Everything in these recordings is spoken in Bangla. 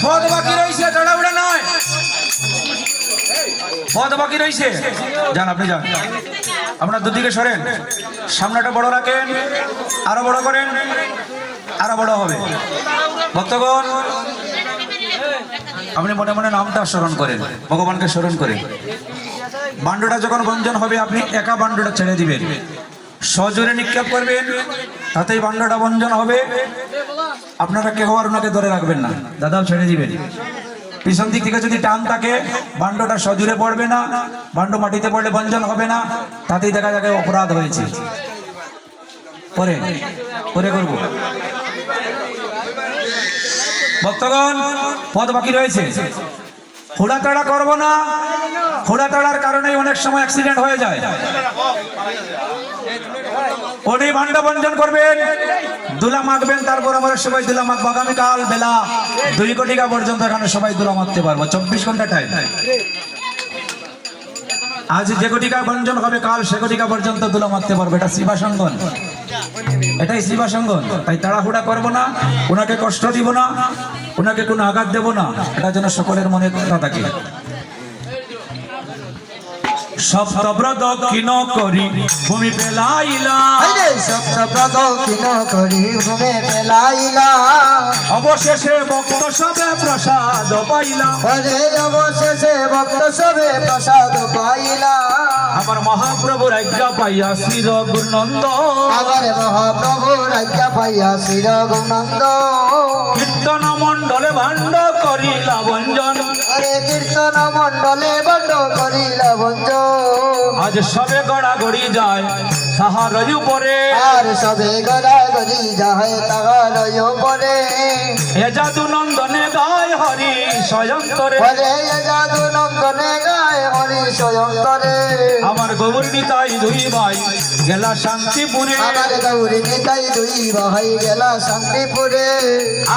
পদ বাকি রয়েছে, তাড়াহুড়া নয়, পদ বাকি রয়েছে। যান, আপনি যান, আপনার দুদিকে সরেন, সামনেটা বড় রাখেন, আরো বড় করেন, আরো বড় হবে। ভক্তগণ, আপনি মনে মনে নামটা স্মরণ করেন, ভগবানকে স্মরণ করেন। বান্ডটা যখন বঞ্জন হবে, আপনি একা বান্ডটা ছেড়ে দিবেন, সজোরে নিক্ষেপ করবেন, তাতেই বান্ডটা বঞ্জন হবে। আপনারা কেউ আর ওনাকে ধরে রাখবেন না, দাদাও ছেড়ে দিবেন। পিছন দিক থেকে যদি টান থাকে, বান্ডটা সজোরে পড়বে না, বান্ড মাটিতে পড়লে বঞ্জন হবে না, তাতেই দেখা যাবে অপরাধ হয়েছে। পরে পরে করব। ভক্তগণ, পদ বাকি রয়েছে, হুড়াতাড়া করবো না। হুড়াতাড়ার কারণে অনেক সময় অ্যাক্সিডেন্ট হয়ে যায়। উনি ভাণ্ড বঞ্জন করবেন, দুলা মাখবেন, তারপর আমরা সবাই দুলা মাখবো। আগামীকাল বেলা 2 কোটিকা পর্যন্ত এখানে সবাই দুলা মাখতে পারবো, 24 ঘন্টা টাইম। আজ যে কোটিকা বঞ্জন হবে, কাল সে কোটিকা পর্যন্ত দুলা মাখতে পারবো। এটা শিবাসঙ্গন, এটাই শিবাসঙ্গন। তাই তাড়াহুড়া করবো না, ওনাকে কষ্ট দিব না, ওনাকে কোনো আঘাত দেব না, এটা যেন সকলের মনে কথা থাকে। সপ্তব্রত দক্ষিণ করি ভূমি পেলাইলা, সপ্তব্রত দক্ষিণ করি ভূমি পেলাইলা, অবশেষে ভক্ত সবে প্রসাদ পাইলা। অবশেষে ভক্ত সবে প্রসাদ পাইলা। আমার মহাপ্রভুর আজ্ঞা পাইয়া শ্রী রঘুনন্দ, আমার মহাপ্রভুর আজ্ঞা পাইয়া শ্রী রঘুনন্দ, কীর্তন মণ্ডলে ভাণ্ড করিলা ভঞ্জন। আরে কীর্তন মণ্ডলে ভাণ্ড করিলা ভঞ্জন। আজ সবে গড়াগড়ি যায় তাহার উপরে, আর সবে গড়াগড়ি যায় তাহার উপরে। এ জাদু নন্দনে গায় হরি স্বয়ন্তরে, বলে জাদু নন্দনে গায় হরি স্বয়ন্তরে। আমার গৌর নিতাই 2 ভাই গেলা শান্তিপুরে, আমার গৌরী নিতাই 2 ভাই গেলা শান্তিপুরে।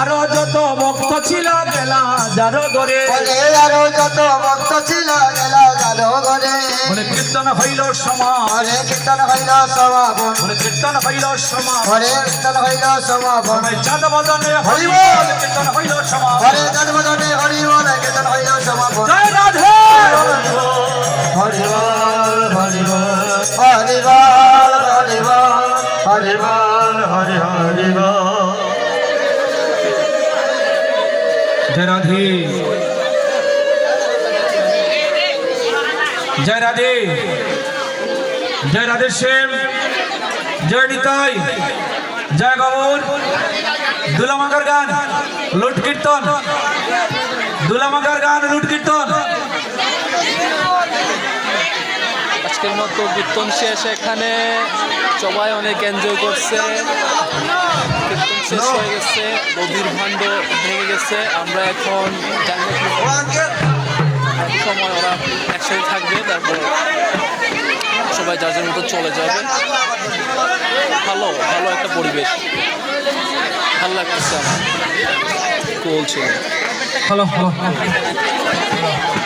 আরো যত ভক্ত ছিল গেলা যারো ধরে, বলে আরো যত ভক্ত ছিল গেলা যারো ঘরে। বলে কীর্তন হইল সমাজ, হরে কীর্তন হইল সমাপন, বলে কীর্তন হইল সমাজ। হরে কীর্তন হইল সমাপন। চাঁদ বদনে হরি হরি বল, বল। কীর্তন হইল সমাজ। হরে জন্মজনে হরি বল, কীর্তন হইল সমাপন। জয় রাধে। হরি বল, হরি বল, হরি বল, হরি বল, হরি বল, হরি হরি বল। জয় রাধে, জয় রাধে, জয় রাধে শ্যাম, জয় নিতাই, জয় গৌর। দুলামাঙ্গার গান লুট কীর্তন, দুলামাঙ্গার গান লুট কীর্তন। আজকের মতো কীর্তন শেষ, এখানে সবাই অনেক এনজয় করছে। কীর্তন শেষ হয়ে গেছে, গভীর ভাণ্ড ভেঙে গেছে। আমরা এখন সময় ওরা একসাথে থাকবে, তারপর সবাই যার যার মতো চলে যাবে। ভালো ভালো একটা পরিবেশ, ভালো লাগতেছে আমার, কুল ছিল। Hello hello.